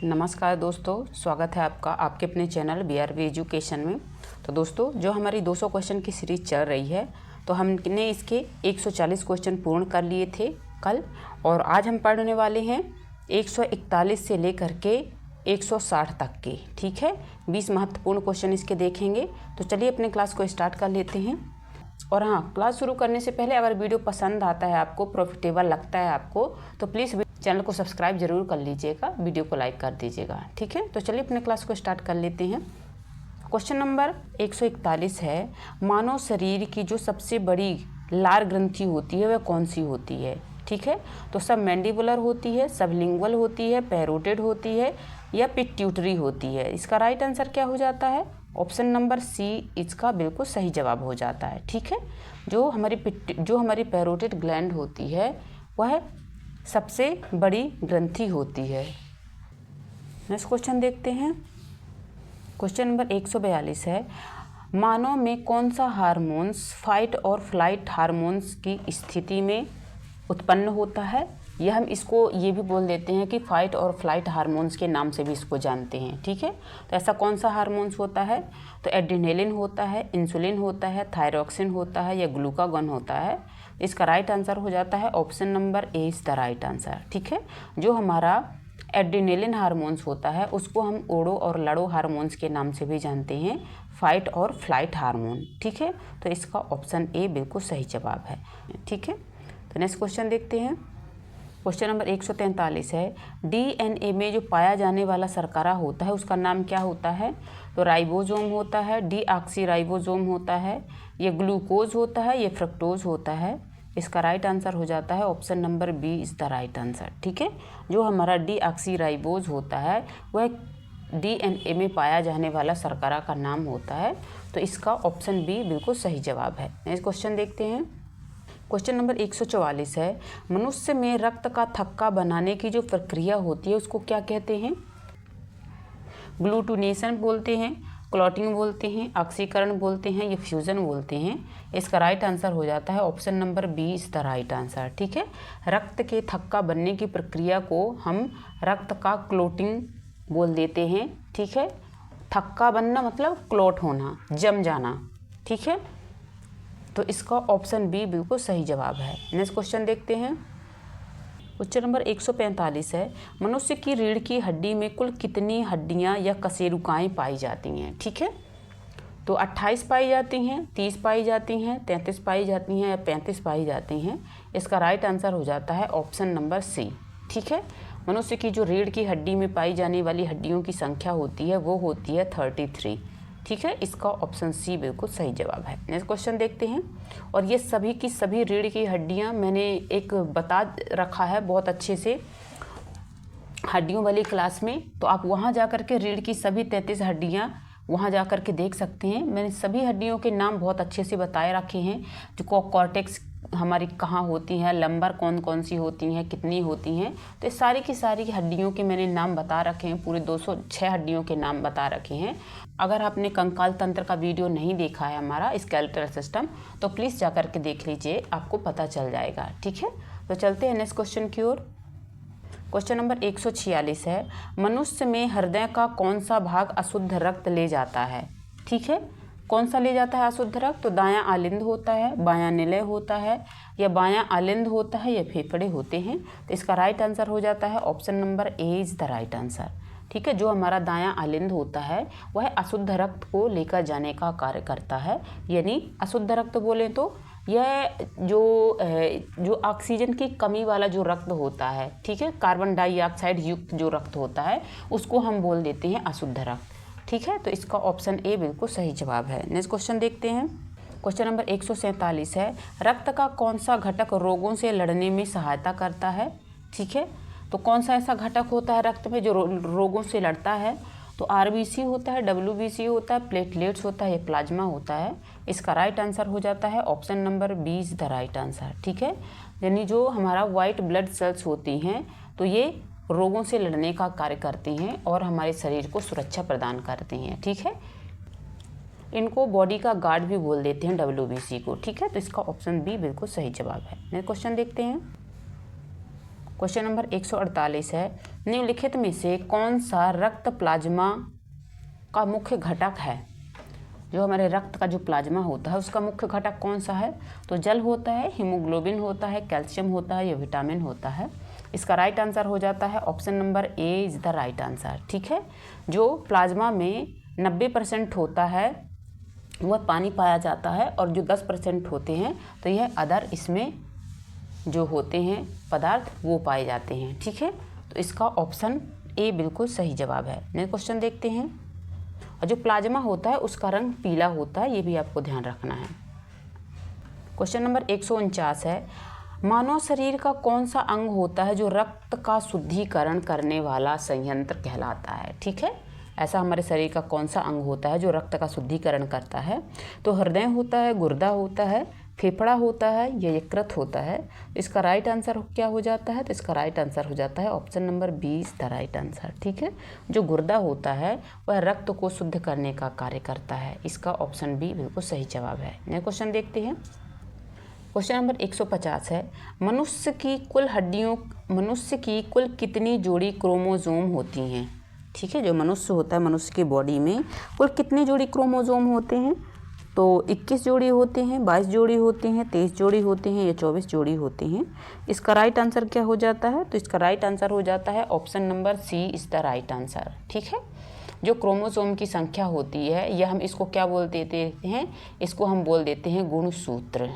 नमस्कार दोस्तों, स्वागत है आपका आपके अपने चैनल BRV एजुकेशन में। तो दोस्तों, जो हमारी 200 क्वेश्चन की सीरीज़ चल रही है, तो हमने इसके 140 क्वेश्चन पूर्ण कर लिए थे कल, और आज हम पढ़ने वाले हैं 141 से लेकर के 160 तक के। ठीक है, 20 महत्वपूर्ण क्वेश्चन इसके देखेंगे। तो चलिए अपने क्लास को स्टार्ट कर लेते हैं। और हाँ, क्लास शुरू करने से पहले अगर वीडियो पसंद आता है, आपको प्रॉफिटेबल लगता है आपको, तो प्लीज़ चैनल को सब्सक्राइब जरूर कर लीजिएगा, वीडियो को लाइक कर दीजिएगा। ठीक है, तो चलिए अपने क्लास को स्टार्ट कर लेते हैं। क्वेश्चन नंबर 141 है, मानव शरीर की जो सबसे बड़ी लार ग्रंथि होती है वह कौन सी होती है। ठीक है, तो सब मैंडिबुलर होती है, सब लिंगुअल होती है, पैरोटिड होती है या पिट्यूटरी होती है। इसका राइट आंसर क्या हो जाता है? ऑप्शन नंबर सी इसका बिल्कुल सही जवाब हो जाता है। ठीक है, जो हमारी पैरोटिड ग्लैंड होती है वह सबसे बड़ी ग्रंथि होती है। नेक्स्ट क्वेश्चन देखते हैं। क्वेश्चन नंबर 142 है, मानव में कौन सा हार्मोन्स फाइट और फ्लाइट हार्मोन्स की स्थिति में उत्पन्न होता है। यह हम इसको ये भी बोल देते हैं कि फाइट और फ्लाइट हार्मोन्स के नाम से भी इसको जानते हैं। ठीक है, तो ऐसा कौन सा हार्मोन्स होता है? तो एड्रेनलिन होता है, इंसुलिन होता है, थायरॉक्सिन होता है या ग्लूकागॉन होता है। इसका राइट आंसर हो जाता है option number A is the right answer. ठीक है, जो हमारा एड्रेनलिन हार्मोन्स होता है उसको हम ओडो और लड़ो हार्मोन्स के नाम से भी जानते हैं, फाइट और फ्लाइट हार्मोन। ठीक है, तो इसका ऑप्शन ए बिल्कुल सही जवाब है। ठीक है, तो नेक्स्ट क्वेश्चन देखते हैं। क्वेश्चन नंबर 143 है, DNA में जो पाया जाने वाला शर्करा होता है उसका नाम क्या होता है। तो राइबोसोम होता है, डीऑक्सीराइबोसोम होता है, ये ग्लूकोज होता है, ये फ्रक्टोज होता है। इसका राइट आंसर हो जाता है option number B is the right answer. ठीक है, जो हमारा डीऑक्सीराइबोज होता है वह DNA में पाया जाने वाला शर्करा का नाम होता है। तो इसका ऑप्शन बी बिल्कुल सही जवाब है। नेक्स्ट क्वेश्चन देखते हैं। क्वेश्चन नंबर 144 है, मनुष्य में रक्त का थक्का बनाने की जो प्रक्रिया होती है उसको क्या कहते हैं। ग्लूटिनेशन बोलते हैं, क्लॉटिंग बोलते हैं, ऑक्सीकरण बोलते हैं, ये फ्यूज़न बोलते हैं। इसका राइट आंसर हो जाता है option number B is the right answer. ठीक है, रक्त के थक्का बनने की प्रक्रिया को हम रक्त का क्लॉटिंग बोल देते हैं। ठीक है, थक्का बनना मतलब क्लॉट होना, जम जाना। ठीक है, तो इसका ऑप्शन बी बिल्कुल सही जवाब है। नेक्स्ट क्वेश्चन देखते हैं। क्वेश्चन नंबर 145 है, मनुष्य की रीढ़ की हड्डी में कुल कितनी हड्डियां या कशेरुकाएँ पाई जाती हैं। ठीक है, तो 28 पाई जाती हैं, 30 पाई जाती हैं, 33 पाई जाती हैं या 35 पाई जाती हैं। इसका राइट आंसर हो जाता है ऑप्शन नंबर सी। ठीक है, मनुष्य की जो रीढ़ की हड्डी में पाई जाने वाली हड्डियों की संख्या होती है वो होती है 33। ठीक है, इसका ऑप्शन सी बिल्कुल सही जवाब है। नेक्स्ट क्वेश्चन देखते हैं। और ये सभी की सभी रीढ़ की हड्डियां मैंने एक बता रखा है बहुत अच्छे से हड्डियों वाली क्लास में, तो आप वहां जाकर के रीढ़ की सभी 33 हड्डियां वहां जाकर के देख सकते हैं। मैंने सभी हड्डियों के नाम बहुत अच्छे से बताए रखे हैं, जो कॉर्टेक्स हमारी कहाँ होती हैं, लंबर कौन कौन सी होती हैं, कितनी होती हैं। तो इस सारी की सारी हड्डियों के मैंने नाम बता रखे हैं, पूरे 206 हड्डियों के नाम बता रखे हैं। अगर आपने कंकाल तंत्र का वीडियो नहीं देखा है हमारा स्केलेटल सिस्टम, तो प्लीज़ जाकर के देख लीजिए, आपको पता चल जाएगा। ठीक है, तो चलते हैं नेक्स्ट क्वेश्चन की ओर। क्वेश्चन नंबर 146 है, मनुष्य में हृदय का कौन सा भाग अशुद्ध रक्त ले जाता है। ठीक है, कौन सा ले जाता है अशुद्ध रक्त? तो दायां आलिंद होता है, बायां निलय होता है या बायां आलिंद होता है या फेफड़े होते हैं। तो इसका राइट आंसर हो जाता है option number A is the right answer. ठीक है, जो हमारा दायां आलिंद होता है वह अशुद्ध रक्त को लेकर जाने का कार्य करता है। यानी अशुद्ध रक्त बोलें तो यह जो ऑक्सीजन की कमी वाला जो रक्त होता है, ठीक है, कार्बन डाइऑक्साइड युक्त जो रक्त होता है उसको हम बोल देते हैं अशुद्ध रक्त। ठीक है, तो इसका ऑप्शन ए बिल्कुल सही जवाब है। नेक्स्ट क्वेश्चन देखते हैं। क्वेश्चन नंबर 147 है, रक्त का कौन सा घटक रोगों से लड़ने में सहायता करता है। ठीक है, तो कौन सा ऐसा घटक होता है रक्त में जो रोगों से लड़ता है। तो RBC होता है, WBC होता है, प्लेटलेट्स होता है, प्लाज्मा होता है। इसका राइट आंसर हो जाता है option number B is the right answer. ठीक है, यानी जो हमारा वाइट ब्लड सेल्स होती हैं तो ये रोगों से लड़ने का कार्य करती हैं और हमारे शरीर को सुरक्षा प्रदान करती हैं। ठीक है, इनको बॉडी का गार्ड भी बोल देते हैं WBC को। ठीक है, तो इसका ऑप्शन बी बिल्कुल सही जवाब है। नेक्स्ट क्वेश्चन देखते हैं। क्वेश्चन नंबर 148 है, निम्नलिखित में से कौन सा रक्त प्लाज्मा का मुख्य घटक है? जो हमारे रक्त का जो प्लाज्मा होता है उसका मुख्य घटक कौन सा है? तो जल होता है, हीमोग्लोबिन होता है, कैल्शियम होता है या विटामिन होता है? इसका राइट आंसर हो जाता है option number A is the right answer. ठीक है, जो प्लाज्मा में 90% होता है वह पानी पाया जाता है और जो 10% होते हैं तो यह अदर इसमें जो होते हैं पदार्थ वो पाए जाते हैं। ठीक है, तो इसका ऑप्शन ए बिल्कुल सही जवाब है। नेक्स्ट क्वेश्चन देखते हैं। और जो प्लाज्मा होता है उसका रंग पीला होता है, ये भी आपको ध्यान रखना है। क्वेश्चन नंबर 149 है, मानव शरीर का कौन सा अंग होता है जो रक्त का शुद्धिकरण करने वाला संयंत्र कहलाता है? ठीक है, ऐसा हमारे शरीर का कौन सा अंग होता है जो रक्त का शुद्धिकरण करता है? तो हृदय होता है, गुर्दा होता है, फेफड़ा होता है या यकृत होता है? इसका राइट आंसर क्या हो जाता है? तो इसका राइट आंसर हो जाता है option number 20 the right answer. ठीक है, जो गुर्दा होता है वह रक्त को शुद्ध करने का कार्य करता है। इसका ऑप्शन बी बिल्कुल सही जवाब है। नेक्स्ट क्वेश्चन देखते हैं। क्वेश्चन नंबर 150 है, मनुष्य की कुल कितनी जोड़ी क्रोमोसोम होती हैं? ठीक है, जो मनुष्य होता है, मनुष्य की बॉडी में कुल कितनी जोड़ी क्रोमोसोम होते हैं? तो 21 जोड़ी होते हैं, 22 जोड़ी होते हैं, 23 जोड़ी होते हैं या 24 जोड़ी होते हैं? इसका राइट आंसर क्या हो जाता है? तो इसका राइट आंसर हो जाता है option number C is the right answer. ठीक है, जो क्रोमोसोम की संख्या होती है यह हम इसको क्या बोल देते हैं? इसको हम बोल देते हैं गुणसूत्र।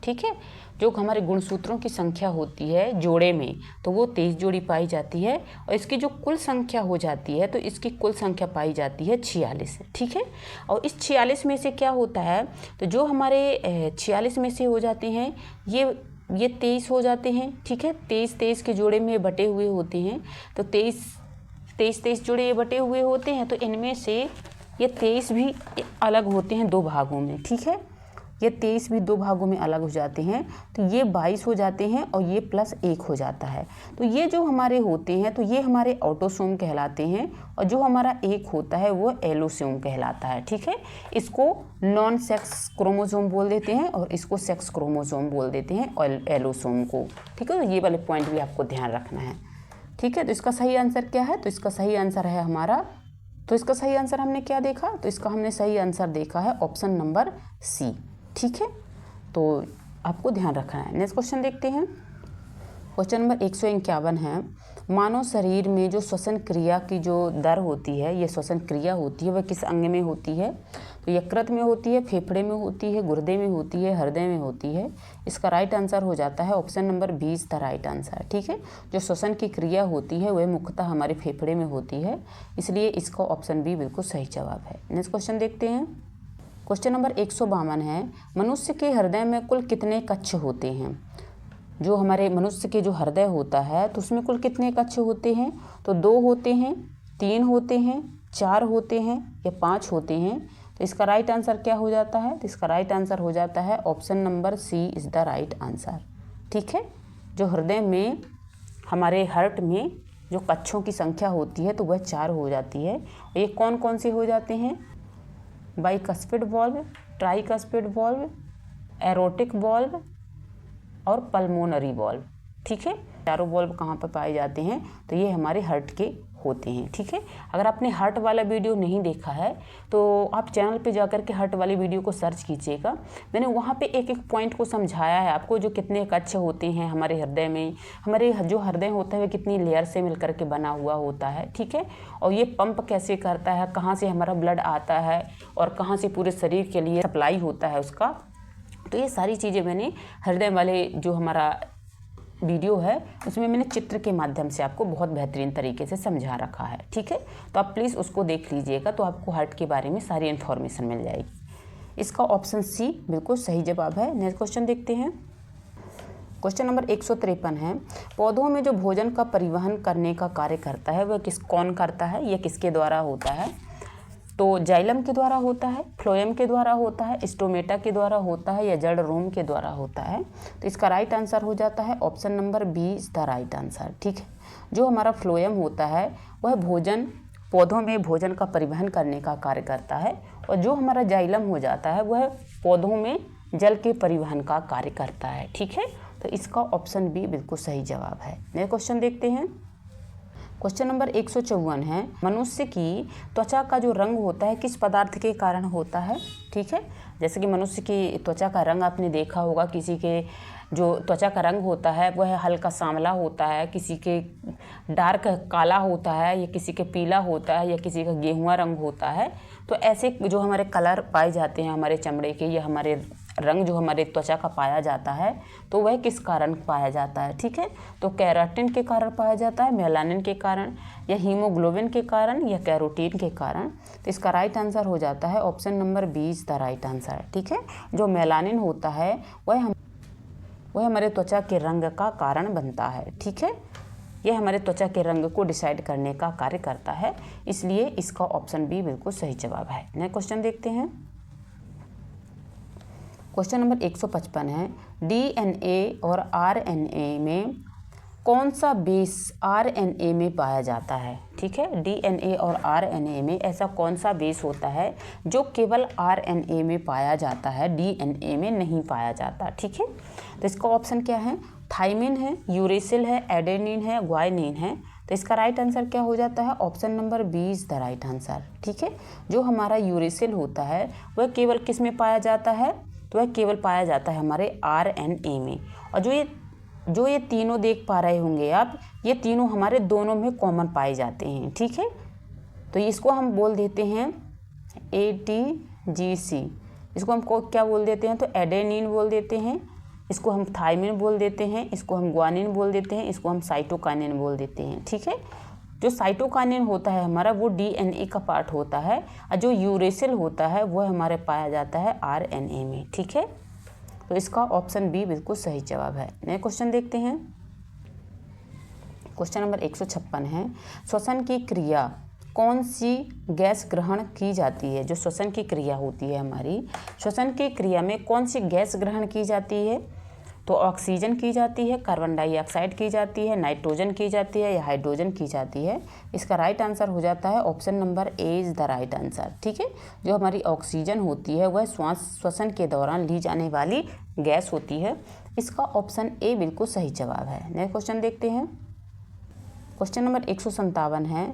ठीक है, जो हमारे गुणसूत्रों की संख्या होती है जोड़े में तो वो 23 जोड़ी पाई जाती है और इसकी जो कुल संख्या हो जाती है तो इसकी कुल संख्या पाई जाती है 46। ठीक है, और इस 46 में से क्या होता है? तो जो हमारे 46 में से हो जाते हैं ये 23 हो जाते हैं। ठीक है, 23 के जोड़े में बटे हुए होते हैं, तो 23 जोड़े ये बटे हुए होते हैं, तो इनमें से ये 23 भी अलग होते हैं 2 भागों में। ठीक है, ये 23 भी 2 भागों में अलग हो जाते हैं, तो ये 22 हो जाते हैं और ये +1 हो जाता है। तो ये जो हमारे होते हैं तो ये हमारे ऑटोसोम कहलाते हैं और जो हमारा 1 होता है वो एलोसोम कहलाता है। ठीक है, इसको नॉन सेक्स क्रोमोसोम बोल देते हैं और इसको सेक्स क्रोमोसोम बोल देते हैं और एलोसोम को। ठीक है, तो ये वाले पॉइंट भी आपको ध्यान रखना है। ठीक है, तो इसका सही आंसर क्या है? तो इसका सही आंसर है हमारा, तो इसका सही आंसर हमने क्या देखा? तो इसका हमने सही आंसर देखा है ऑप्शन नंबर सी। ठीक है, तो आपको ध्यान रखना है। नेक्स्ट क्वेश्चन देखते हैं। क्वेश्चन नंबर 151 है, मानव शरीर में जो श्वसन क्रिया की जो दर होती है, ये श्वसन क्रिया होती है वह किस अंग में होती है? तो यकृत में होती है, फेफड़े में होती है, गुर्दे में होती है, हृदय में होती है? इसका राइट आंसर हो जाता है option number 20 the right answer. ठीक है, जो श्वसन की क्रिया होती है वह मुख्यतः हमारे फेफड़े में होती है, इसलिए इसका ऑप्शन बी बिल्कुल सही जवाब है। नेक्स्ट क्वेश्चन देखते हैं। क्वेश्चन नंबर 152 है, मनुष्य के हृदय में कुल कितने कक्ष होते हैं? जो हमारे मनुष्य के जो हृदय होता है तो उसमें कुल कितने कक्ष होते हैं? तो 2 होते हैं, 3 होते हैं, 4 होते हैं या 5 होते हैं? तो इसका राइट आंसर क्या हो जाता है? तो इसका राइट आंसर हो जाता है option number C is the right answer. ठीक है, जो हृदय में हमारे हार्ट में जो कक्षों की संख्या होती है तो वह 4 हो जाती है। ये कौन कौन से हो जाते हैं? Bicuspid valve, tricuspid valve, aortic valve और पल्मोनरी वॉल्व। ठीक है, चारों वॉल्व कहाँ पर पाए जाते हैं? तो ये हमारे हार्ट के होते हैं। ठीक है, अगर आपने हार्ट वाला वीडियो नहीं देखा है तो आप चैनल पे जाकर के हार्ट वाली वीडियो को सर्च कीजिएगा। मैंने वहाँ पे एक एक पॉइंट को समझाया है आपको, जो कितने कक्ष होते हैं हमारे हृदय में, हमारे जो हृदय होता है वह कितनी लेयर से मिलकर के बना हुआ होता है। ठीक है, और ये पंप कैसे करता है, कहाँ से हमारा ब्लड आता है और कहाँ से पूरे शरीर के लिए सप्लाई होता है उसका। तो ये सारी चीज़ें मैंने हृदय वाले जो हमारा वीडियो है उसमें मैंने चित्र के माध्यम से आपको बहुत बेहतरीन तरीके से समझा रखा है। ठीक है, तो आप प्लीज़ उसको देख लीजिएगा, तो आपको हार्ट के बारे में सारी इन्फॉर्मेशन मिल जाएगी। इसका ऑप्शन सी बिल्कुल सही जवाब है। नेक्स्ट क्वेश्चन देखते हैं। क्वेश्चन नंबर 153 है, पौधों में जो भोजन का परिवहन करने का कार्य करता है वह कौन करता है? यह किसके द्वारा होता है? तो जाइलम के द्वारा होता है, फ्लोएम के द्वारा होता है, स्टोमेटा के द्वारा होता है या जड़ रोम के द्वारा होता है? तो इसका राइट आंसर हो जाता है option number B is the right answer. ठीक है, जो हमारा फ्लोएम होता है वह पौधों में भोजन का परिवहन करने का कार्य करता है और जो हमारा जाइलम हो जाता है वह पौधों में जल के परिवहन का कार्य करता है। ठीक है, तो इसका ऑप्शन बी बिल्कुल सही जवाब है। नेक्स्ट क्वेश्चन देखते हैं। क्वेश्चन नंबर 154 है, मनुष्य की त्वचा का जो रंग होता है किस पदार्थ के कारण होता है। ठीक है, जैसे कि मनुष्य की त्वचा का रंग आपने देखा होगा, किसी के जो त्वचा का रंग होता है वह हल्का सांवला होता है, किसी के डार्क काला होता है, या किसी के पीला होता है, या किसी का गेहुआ रंग होता है। तो ऐसे जो हमारे कलर पाए जाते हैं हमारे चमड़े के, या हमारे रंग जो हमारे त्वचा का पाया जाता है, तो वह किस कारण पाया जाता है। ठीक है, तो केराटिन के कारण पाया जाता है, मेलानिन के कारण, या हीमोग्लोबिन के कारण, या कैरोटीन के कारण। तो इसका राइट आंसर हो जाता है option number 20 the right answer. ठीक है, जो मेलानिन होता है वह हमारे त्वचा के रंग का कारण बनता है। ठीक है, यह हमारे त्वचा के रंग को डिसाइड करने का कार्य करता है, इसलिए इसका ऑप्शन बी बिल्कुल सही जवाब है। नेक्स्ट क्वेश्चन देखते हैं। क्वेश्चन नंबर 155 है, डीएनए और आरएनए में कौन सा बेस आरएनए में पाया जाता है। ठीक है, डीएनए और आरएनए में ऐसा कौन सा बेस होता है जो केवल आरएनए में पाया जाता है, डीएनए में नहीं पाया जाता। ठीक है, तो इसका ऑप्शन क्या है, थाइमिन है, यूरेसिल है, एडेनिन है, ग्वानिन है। तो इसका राइट आंसर क्या हो जाता है, option number 20 the right answer. ठीक है, जो हमारा यूरेसिल होता है वह केवल किस में पाया जाता है, तो वह केवल पाया जाता है हमारे आरएनए में। और जो ये तीनों देख पा रहे होंगे आप, ये तीनों हमारे दोनों में कॉमन पाए जाते हैं। ठीक है, तो इसको हम बोल देते हैं ATGC। इसको हम क्या बोल देते हैं, तो एडेनिन बोल देते हैं, इसको हम थाइमिन बोल देते हैं, इसको हम ग्वानिन बोल देते हैं, इसको हम साइटोकाइनिन बोल देते हैं। ठीक है, जो साइटोकाइनिन होता है हमारा वो डीएनए का पार्ट होता है, और जो यूरेसिल होता है वह हमारे पाया जाता है आरएनए में। ठीक है, तो इसका ऑप्शन बी बिल्कुल सही जवाब है। नेक्स्ट क्वेश्चन देखते हैं। क्वेश्चन नंबर 156 है, श्वसन की क्रिया कौन सी गैस ग्रहण की जाती है। जो श्वसन की क्रिया होती है हमारी, श्वसन की क्रिया में कौन सी गैस ग्रहण की जाती है, तो ऑक्सीजन की जाती है, कार्बन डाइऑक्साइड की जाती है, नाइट्रोजन की जाती है, या हाइड्रोजन की जाती है। इसका राइट आंसर हो जाता है option number A is the right answer. ठीक है, जो हमारी ऑक्सीजन होती है वह श्वसन के दौरान ली जाने वाली गैस होती है। इसका ऑप्शन ए बिल्कुल सही जवाब है। नेक्स्ट क्वेश्चन देखते हैं। क्वेश्चन नंबर 157 है,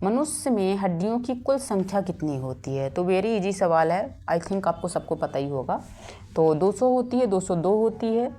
मनुष्य में हड्डियों की कुल संख्या कितनी होती है। तो वेरी इजी सवाल है, आई थिंक आपको सबको पता ही होगा। तो 200 होती है, 202 होती है,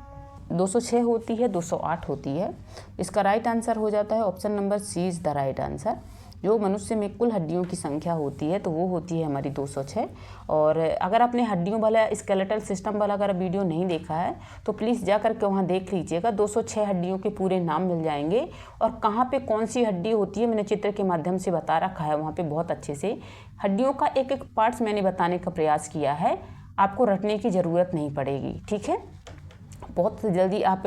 206 होती है, 208 होती है। इसका राइट आंसर हो जाता है option number C is the right answer. जो मनुष्य में कुल हड्डियों की संख्या होती है तो वो होती है हमारी 206। और अगर आपने हड्डियों वाला स्केलेटल सिस्टम वाला अगर वीडियो नहीं देखा है तो प्लीज़ जा कर के वहाँ देख लीजिएगा। 206 हड्डियों के पूरे नाम मिल जाएंगे, और कहाँ पे कौन सी हड्डी होती है मैंने चित्र के माध्यम से बता रखा है वहाँ पे बहुत अच्छे से। हड्डियों का एक एक पार्ट्स मैंने बताने का प्रयास किया है, आपको रटने की ज़रूरत नहीं पड़ेगी। ठीक है, बहुत जल्दी आप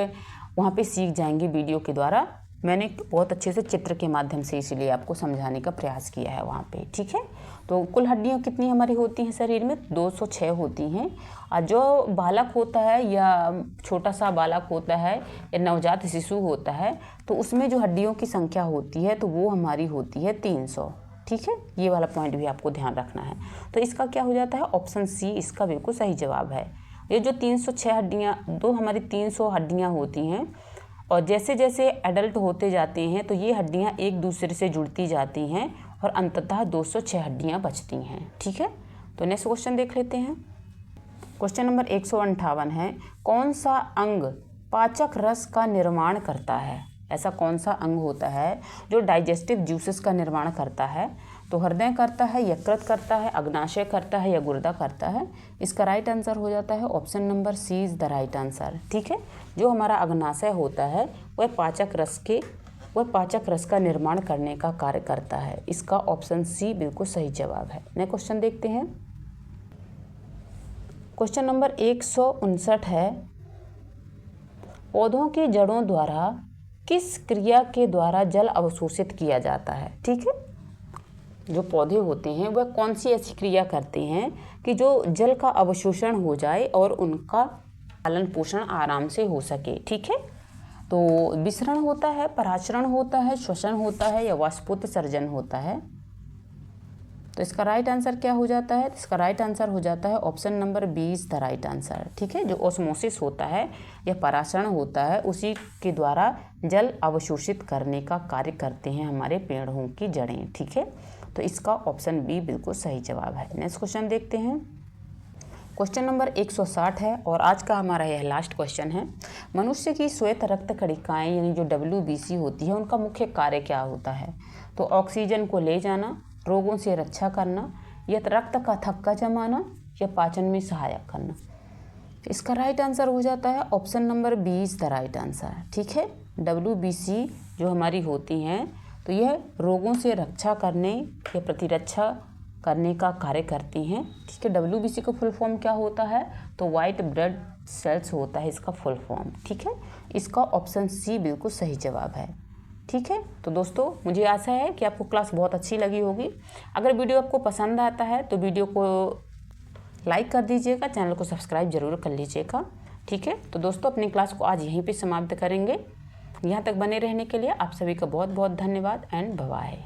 वहाँ पे सीख जाएंगे वीडियो के द्वारा। मैंने बहुत अच्छे से चित्र के माध्यम से इसीलिए आपको समझाने का प्रयास किया है वहाँ पे। ठीक है, तो कुल हड्डियाँ कितनी हमारी होती हैं शरीर में, 206 होती हैं। और जो बालक होता है या छोटा सा बालक होता है या नवजात शिशु होता है तो उसमें जो हड्डियों की संख्या होती है तो वो हमारी होती है 300। ठीक है, ये वाला पॉइंट भी आपको ध्यान रखना है। तो इसका क्या हो जाता है, ऑप्शन सी इसका बिल्कुल सही जवाब है। ये जो 306 हड्डियाँ, दो हमारी 300 हड्डियाँ होती हैं, और जैसे जैसे एडल्ट होते जाते हैं तो ये हड्डियाँ एक दूसरे से जुड़ती जाती हैं और अंततः 206 हड्डियाँ बचती हैं। ठीक है, तो नेक्स्ट क्वेश्चन देख लेते हैं। क्वेश्चन नंबर 158 है, कौन सा अंग पाचक रस का निर्माण करता है। ऐसा कौन सा अंग होता है जो डाइजेस्टिव जूसेस का निर्माण करता है। तो हृदय करता है, यकृत करता है, अग्नाशय करता है, या गुर्दा करता है। इसका राइट आंसर हो जाता है option number C is the right answer. ठीक है, जो हमारा अग्नाशय होता है वह पाचक रस का निर्माण करने का कार्य करता है। इसका ऑप्शन सी बिल्कुल सही जवाब है। नेक्स्ट क्वेश्चन देखते हैं। क्वेश्चन नंबर 159 है, पौधों की जड़ों द्वारा किस क्रिया के द्वारा जल अवशोषित किया जाता है। ठीक है, जो पौधे होते हैं वह कौन सी ऐसी क्रिया करते हैं कि जो जल का अवशोषण हो जाए और उनका पालन पोषण आराम से हो सके। ठीक है, तो विसरण होता है, पराचरण होता है, श्वसन होता है, या वाष्पोत्सर्जन होता है। तो इसका राइट आंसर क्या हो जाता है? इसका राइट आंसर हो जाता है option number B is the right answer. ठीक है, जो ऑस्मोसिस होता है या परासरण होता है उसी के द्वारा जल अवशोषित करने का कार्य करते हैं हमारे पेड़ों की जड़ें। ठीक है, तो इसका ऑप्शन बी बिल्कुल सही जवाब है। नेक्स्ट क्वेश्चन देखते हैं। क्वेश्चन नंबर 160 है और आज का हमारा यह लास्ट क्वेश्चन है। मनुष्य की श्वेत रक्त कणिकाएं यानी जो WBC होती है उनका मुख्य कार्य क्या होता है? तो ऑक्सीजन को ले जाना, रोगों से रक्षा करना, या रक्त का थक्का जमाना, या पाचन में सहायक करना। इसका राइट आंसर हो जाता है option number B is the right answer. ठीक है, WBC जो हमारी होती हैं तो यह रोगों से रक्षा करने या प्रतिरक्षा करने का कार्य करती हैं। ठीक है, WBC का फुल फॉर्म क्या होता है? तो वाइट ब्लड सेल्स होता है इसका फुल फॉर्म। ठीक है, इसका ऑप्शन सी बिल्कुल सही जवाब है। ठीक है, तो दोस्तों मुझे आशा है कि आपको क्लास बहुत अच्छी लगी होगी। अगर वीडियो आपको पसंद आता है तो वीडियो को लाइक कर दीजिएगा, चैनल को सब्सक्राइब जरूर कर लीजिएगा। ठीक है, तो दोस्तों अपनी क्लास को आज यहीं पे समाप्त करेंगे। यहाँ तक बने रहने के लिए आप सभी का बहुत बहुत धन्यवाद एंड बाय बाय।